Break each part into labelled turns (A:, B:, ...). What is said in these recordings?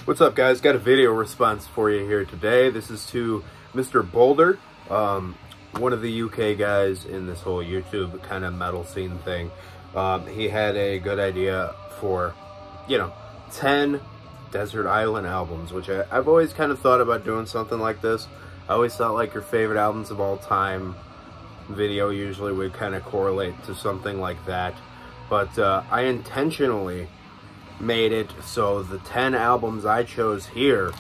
A: What's up, guys? Got a video response for you here today. This is to Mr. Boulder, one of the UK guys in this whole YouTube kind of metal scene thing. He had a good idea for, 10 desert island albums, which I've always kind of thought about doing something like this. I always thought like your favorite albums of all time video usually would kind of correlate to something like that. But I intentionally made it so the 10 albums I chose here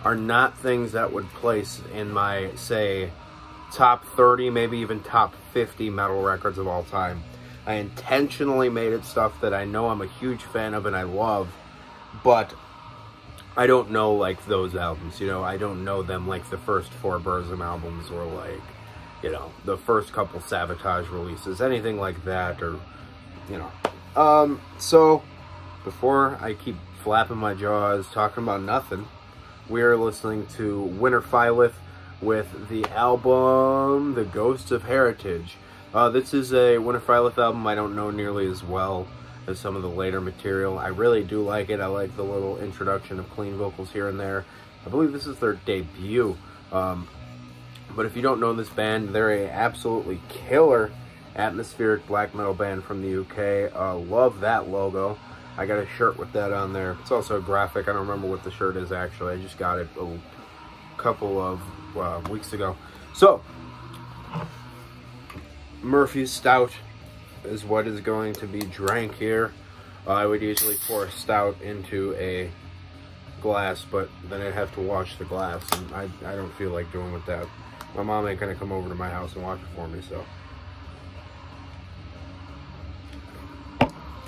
A: are not things that would place in my, say, top 30, maybe even top 50 metal records of all time. I intentionally made it stuff that I know I'm a huge fan of and I love, but I don't know like those albums, I don't know them like the first 4 Burzum albums or like, the first couple Sabotage releases, anything like that, or, so before I keep flapping my jaws talking about nothing, we're listening to Winter Phylith with the album The Ghosts of Heritage. This is a Winter Phylith album I don't know nearly as well as some of the later material. I really do like it. I like the little introduction of clean vocals here and there. I believe this is their debut. But if you don't know this band, they're a absolutely killer atmospheric black metal band from the UK. Love that logo. I got a shirt with that on there. It's also a graphic. I don't remember what the shirt is actually. I just got it a couple of weeks ago. So, Murphy's Stout is what is going to be drank here. I would usually pour a stout into a glass, but then I'd have to wash the glass, and I don't feel like doing with that. My mom ain't gonna come over to my house and wash it for me, so.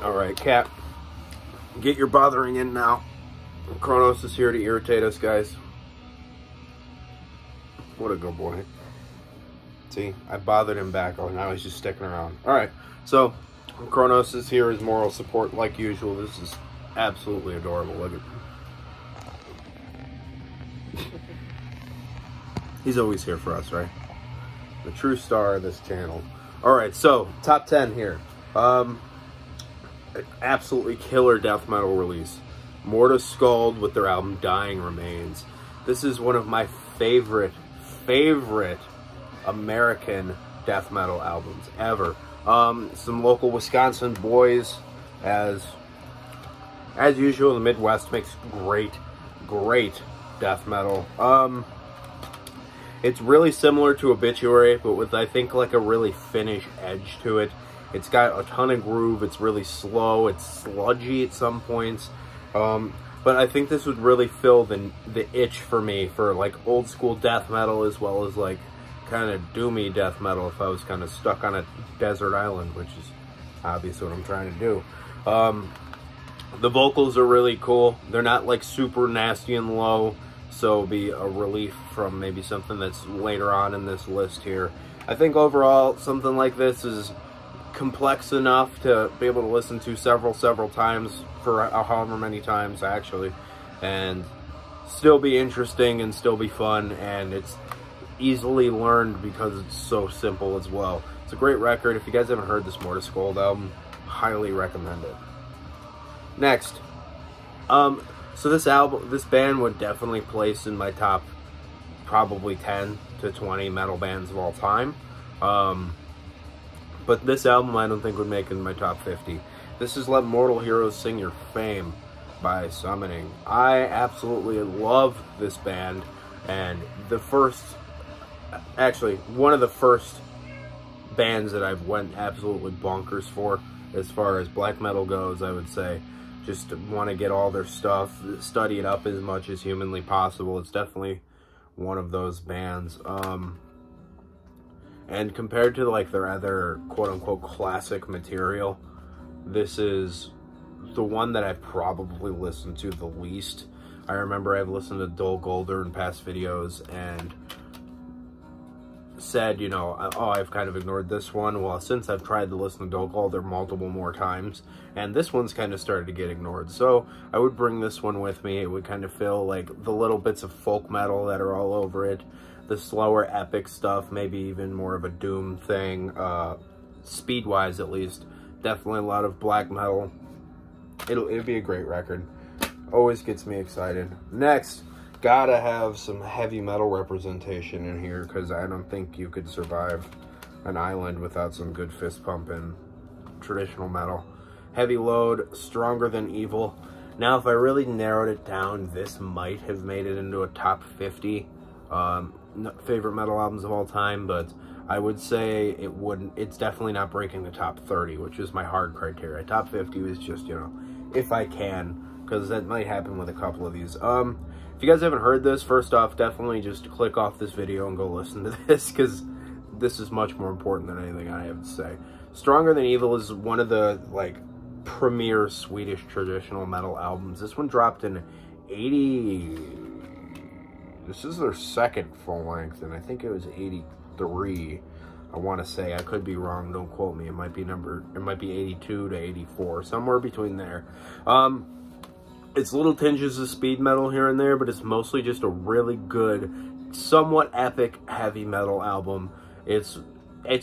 A: Alright, Cat. Get your bothering in now. Kronos is here to irritate us, guys. What a good boy. See, I bothered him back. Oh, now he's just sticking around. Alright, so Kronos is here as moral support like usual. This is absolutely adorable. Look at he's always here for us, right? The true star of this channel. Alright, so top 10 here. Absolutely killer death metal release. Morta Skuld with their album Dying Remains. This is one of my favorite American death metal albums ever. Some local Wisconsin boys, as usual, the Midwest makes great death metal. It's really similar to Obituary, but with, I think, like a really Finnish edge to it. It's got a ton of groove. It's really slow. It's sludgy at some points. But I think this would really fill the itch for me for like old school death metal, as well as like kind of doomy death metal if I was kind of stuck on a desert island, which is obviously what I'm trying to do. The vocals are really cool. They're not like super nasty and low, so it'll be a relief from maybe something that's later on in this list here. I think overall something like this is complex enough to be able to listen to several times, for however many times actually, and still be interesting and still be fun, and it's easily learned because it's so simple as well. It's a great record. If you guys haven't heard this Morta Skuld album, highly recommend it. Next, so this band would definitely place in my top probably 10 to 20 metal bands of all time. But this album I don't think would make it in my top 50. This is Let Mortal Heroes Sing Your Fame by Summoning. I absolutely love this band, and one of the first bands that I've went absolutely bonkers for as far as black metal goes, I would say. Just want to get all their stuff, study it up as much as humanly possible. It's definitely one of those bands. And compared to like their other quote-unquote classic material, this is the one that I've probably listened to the least. I remember I've listened to Dull Golder in past videos and said, oh, I've kind of ignored this one. Well, since I've tried to listen to Dull Golder multiple more times, and this one's kind of started to get ignored. So I would bring this one with me. It would kind of fill like the little bits of folk metal that are all over it, the slower epic stuff, maybe even more of a doom thing, speed-wise at least. Definitely a lot of black metal. It'll be a great record. Always gets me excited. Next, gotta have some heavy metal representation in here, because I don't think you could survive an island without some good fist pumping traditional metal. Heavy Load, Stronger Than Evil. Now, if I really narrowed it down, this might have made it into a top 50 favorite metal albums of all time, but I would say it wouldn't. It's definitely not breaking the top 30, which is my hard criteria. Top 50 is just, you know, if I can, because that might happen with a couple of these. If you guys haven't heard this, first off, definitely just click off this video and go listen to this, because this is much more important than anything I have to say. Stronger Than Evil is one of the, like, premier Swedish traditional metal albums. This one dropped in 80... This is their second full length, and I think it was 83. I want to say. I could be wrong. Don't quote me. It might be 82 to 84, somewhere between there. It's little tinges of speed metal here and there, but it's mostly just a really good, somewhat epic heavy metal album. It's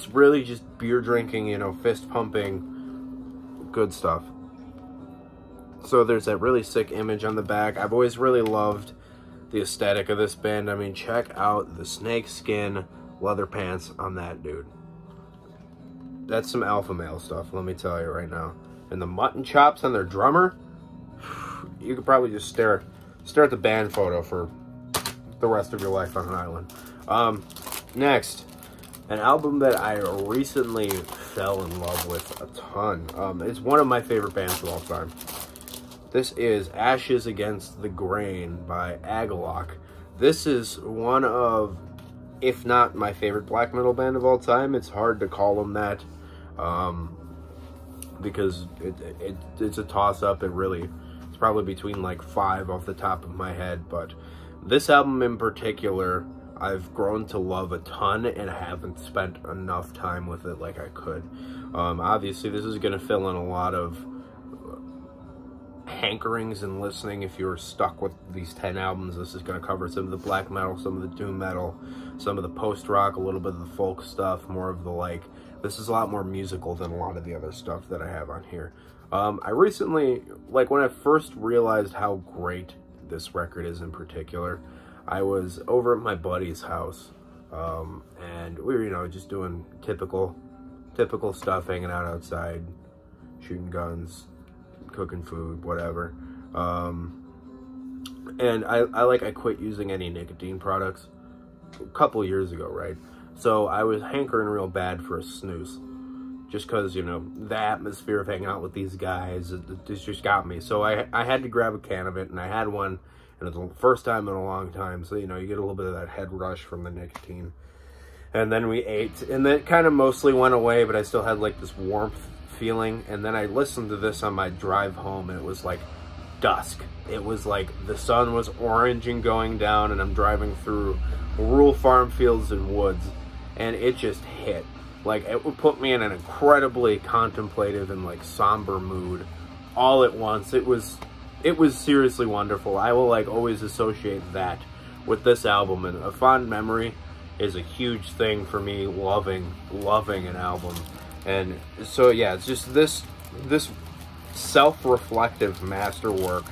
A: really just beer drinking, you know, fist pumping, good stuff. So there's that really sick image on the back. I've always really loved the aesthetic of this band. I mean, check out the snakeskin leather pants on that dude. That's some alpha male stuff, let me tell you right now. And the mutton chops on their drummer, you could probably just stare at the band photo for the rest of your life on an island. Next, an album that I recently fell in love with a ton. It's one of my favorite bands of all time. This is Ashes Against the Grain by Agalloch. This is one of, if not my favorite black metal band of all time. It's hard to call them that, because it's a toss-up. It's probably between like 5 off the top of my head, but this album in particular, I've grown to love a ton, and I haven't spent enough time with it like I could. Obviously, this is going to fill in a lot of hankerings and listening. If you're stuck with these 10 albums, this is going to cover some of the black metal, some of the doom metal, some of the post-rock, a little bit of the folk stuff, more of the, like, this is a lot more musical than a lot of the other stuff that I have on here. I recently, like, when I first realized how great this record is in particular, I was over at my buddy's house, and we were, you know, just doing typical stuff, hanging out outside, shooting guns, cooking food, whatever. And I quit using any nicotine products a couple years ago, right? So I was hankering real bad for a snooze, just because, you know, the atmosphere of hanging out with these guys, it just got me. So I had to grab a can of it, and I had one, and it was the first time in a long time. So, you know, you get a little bit of that head rush from the nicotine. And then we ate, and that kind of mostly went away, but I still had like this warmth feeling. And then I listened to this on my drive home, and it was like dusk. It was like the sun was orange and going down, and I'm driving through rural farm fields and woods, and it just hit. Like, it would put me in an incredibly contemplative and like somber mood all at once. It was seriously wonderful. I will like always associate that with this album, and a fond memory is a huge thing for me, loving an album. And so yeah, it's just this self-reflective masterwork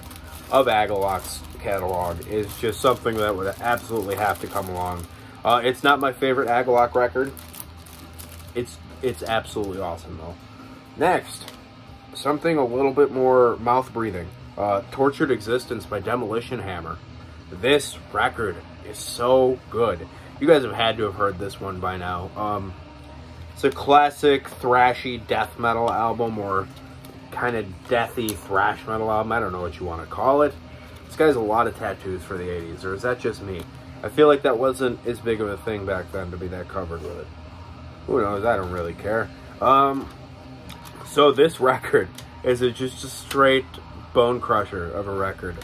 A: of Agalloch's catalog is just something that would absolutely have to come along. It's not my favorite Agalloch record. It's absolutely awesome though. Next, something a little bit more mouth-breathing. Tortured Existence by Demolition Hammer. This record is so good. You guys have had to have heard this one by now. It's a classic thrashy death metal album, or kind of deathy thrash metal album. I don't know what you want to call it. This guy has a lot of tattoos for the 80s, or is that just me? I feel like that wasn't as big of a thing back then to be that covered with it. Who knows? I don't really care. So this record is just a straight bone crusher of a record.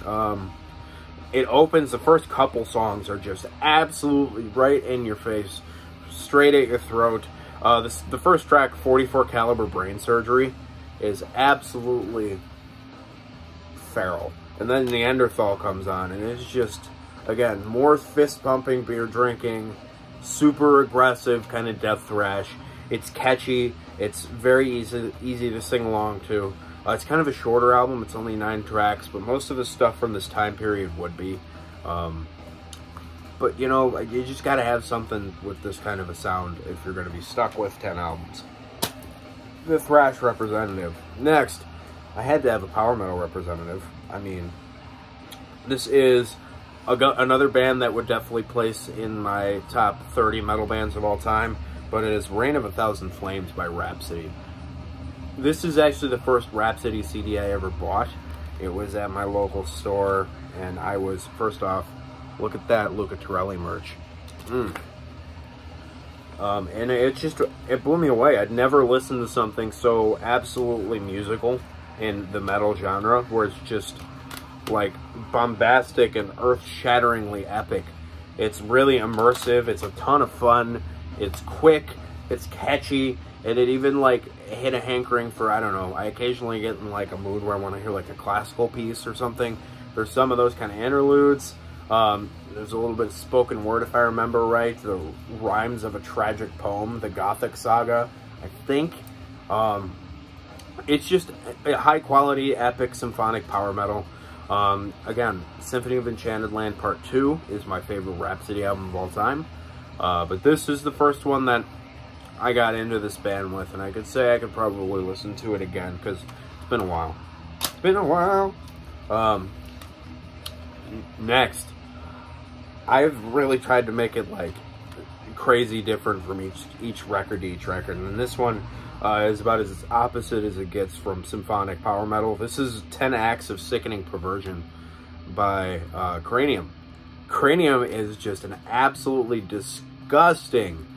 A: It opens, the first couple songs are just absolutely right in your face, straight at your throat. The first track, 44 Caliber Brain Surgery, is absolutely feral. And then Neanderthal comes on, and it's just, again, more fist-pumping, beer-drinking, super aggressive kind of death thrash. It's catchy. It's very easy to sing along to. It's kind of a shorter album. It's only 9 tracks, but most of the stuff from this time period would be. But, you know, you just got to have something with this kind of a sound if you're going to be stuck with 10 albums. The thrash representative. Next, I had to have a power metal representative. I mean, this is another band that would definitely place in my top 30 metal bands of all time, but it is Reign of a Thousand Flames by Rhapsody. This is actually the first Rhapsody CD I ever bought. It was at my local store, and I was, first off, look at that Luca Torelli merch. And it blew me away. I'd never listened to something so absolutely musical in the metal genre, where it's just like bombastic and earth-shatteringly epic. It's really immersive. It's a ton of fun. It's quick. It's catchy. And it even like hit a hankering for, I don't know, I occasionally get in like a mood where I want to hear like a classical piece or something. There's some of those kind of interludes. There's a little bit of spoken word, if I remember right. The rhymes of a tragic poem, the Gothic Saga, I think. It's just a high-quality, epic, symphonic power metal. Again, Symphony of Enchanted Land Part 2 is my favorite Rhapsody album of all time. But this is the first one that I got into this band with, and I could say I could probably listen to it again, because it's been a while. It's been a while. Next, I've really tried to make it like crazy different from each record to each record, and this one is about as opposite as it gets from symphonic power metal. This is 10 Acts of Sickening Perversion by Cranium. Cranium is just an absolutely disgusting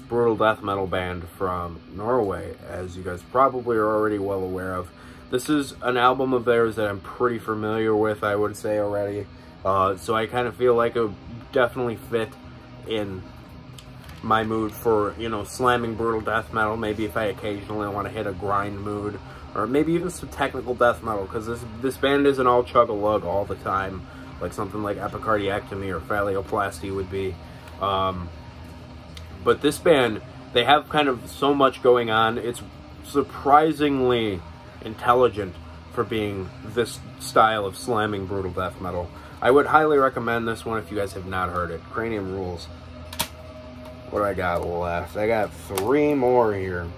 A: brutal death metal band from Norway, as you guys probably are already well aware of. This is an album of theirs that I'm pretty familiar with, I would say already. So I kind of feel like it would definitely fit in my mood for, you know, slamming brutal death metal. Maybe if I occasionally want to hit a grind mood, or maybe even some technical death metal, because this band isn't all chug-a-lug all the time, like something like Epicardiectomy or Phalloplasty would be. But this band, they have kind of so much going on. It's surprisingly intelligent for being this style of slamming brutal death metal. I would highly recommend this one if you guys have not heard it. Cranium rules. What do I got left? I got 3 more here.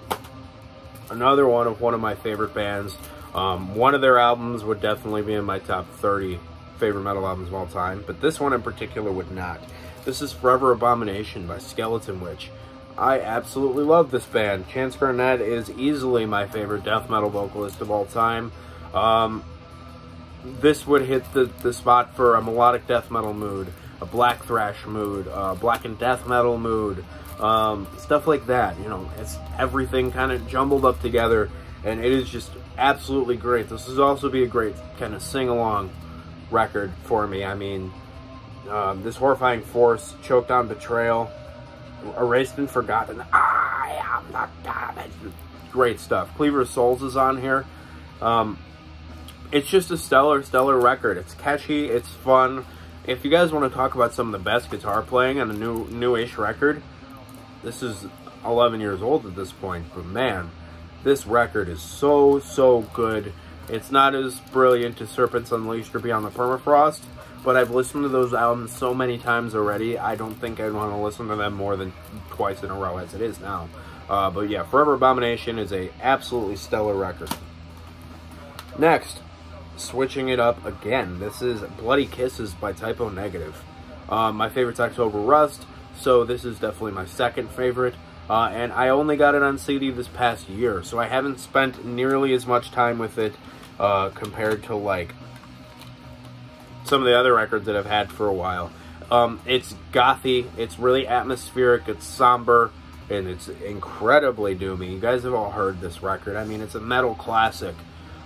A: Another one of my favorite bands. One of their albums would definitely be in my top 30 favorite metal albums of all time, but this one in particular would not. This is Forever Abomination by Skeleton Witch. I absolutely love this band. Chance Garnett is easily my favorite death metal vocalist of all time. This would hit the spot for a melodic death metal mood, a black thrash mood, black and death metal mood, stuff like that. You know, it's everything kind of jumbled up together, and it is just absolutely great. This would also be a great kind of sing-along record for me. I mean, this horrifying force, Choked on Betrayal, Erased and Forgotten, I am the damage. Great stuff. Cleaver of Souls is on here. It's just a stellar record. It's catchy, it's fun. If you guys want to talk about some of the best guitar playing on a newish record, this is 11 years old at this point, but man, this record is so good. It's not as brilliant as Serpents Unleashed or Beyond the Permafrost, but I've listened to those albums so many times already, I don't think I'd want to listen to them more than twice in a row as it is now. But yeah, Forever Abomination is a absolutely stellar record. Next, switching it up again, this is Bloody Kisses by Typo Negative. My favorite's October Rust, so this is definitely my second favorite. And I only got it on CD this past year, so I haven't spent nearly as much time with it compared to like some of the other records that I've had for a while. It's gothy, it's really atmospheric, it's somber, and it's incredibly doomy. You guys have all heard this record. I mean, it's a metal classic.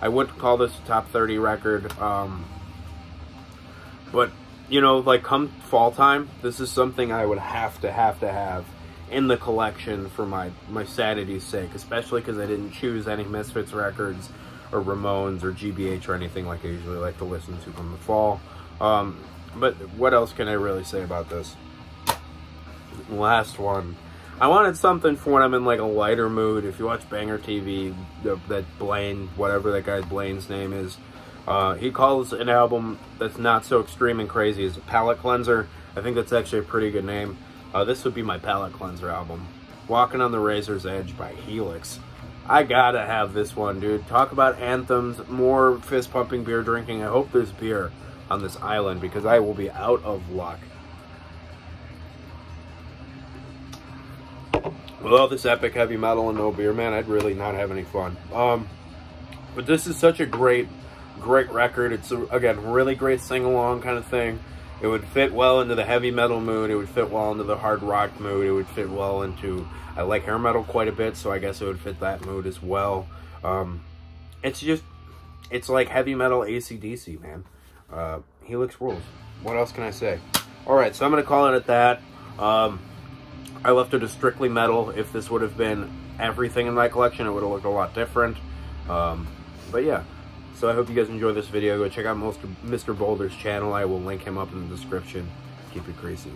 A: I wouldn't call this a top 30 record, but, you know, like, come fall time, this is something I would have to have in the collection for my sanity's sake, especially because I didn't choose any Misfits records or Ramones or GBH or anything like I usually like to listen to from the fall. But what else can I really say about this? Last one. I wanted something for when I'm in like a lighter mood. If you watch Banger TV, that Blaine, whatever that guy Blaine's name is, he calls an album that's not so extreme and crazy as a palate cleanser. I think that's actually a pretty good name. This would be my palate cleanser album. Walking on the Razor's Edge by Helix. I gotta have this one, dude. Talk about anthems, more fist-pumping beer drinking. I hope there's beer on this island because I will be out of luck. With all this epic heavy metal and no beer, man, I'd really not have any fun. But this is such a great record. It's, again, really great sing-along kind of thing. It would fit well into the heavy metal mood. It would fit well into the hard rock mood. It would fit well into... I like hair metal quite a bit, so I guess it would fit that mood as well. It's like heavy metal AC/DC, man. Helix rules. What else can I say? Alright, so I'm going to call it at that. I left it as strictly metal. If this would have been everything in my collection, it would have looked a lot different. But yeah, so I hope you guys enjoyed this video. Go check out Mr. Boulder's channel. I will link him up in the description. Keep it greasy.